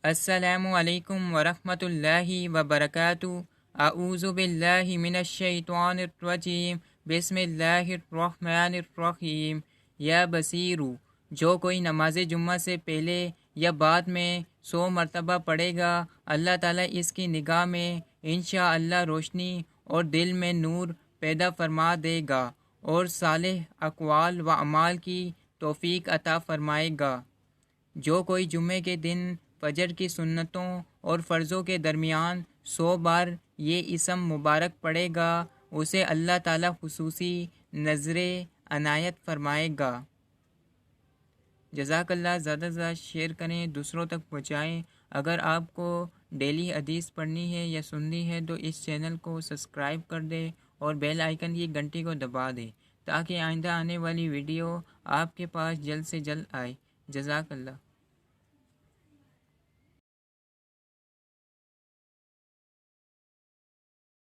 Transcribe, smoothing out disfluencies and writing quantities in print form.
السلام علیکم ورحمۃ اللہ وبرکاتہ۔ اعوذ باللہ من الشیطان الرجیم، بسم اللہ الرحمن الرحیم۔ یا بصیرو، جو کوئی نماز جمعہ سے پہلے یا بعد میں 100 مرتبہ پڑھے گا، اللہ تعالیٰ اس کی نگاہ میں انشاءاللہ روشنی اور دل میں نور پیدا فرما دے گا اور صالح اقوال و اعمال کی توفیق عطا فرمائے گا۔ جو کوئی جمعے کے دن فجر کی سنتوں اور فرضوں کے درمیان 100 بار یہ اسم مبارک پڑھے گا، اسے اللہ تعالیٰ خصوصی نظر عنایت فرمائے گا۔ جزاک اللہ۔ زیادہ سے زیادہ شیئر کریں، دوسروں تک پہنچائیں۔ اگر آپ کو ڈیلی حدیث پڑھنی ہے یا سننی ہے تو اس چینل کو سبسکرائب کر دیں اور بیل آئیکن کی گھنٹی کو دبا دیں تاکہ آئندہ آنے والی ویڈیو آپ کے پاس جلد سے جلد آئے۔ جزاک اللہ۔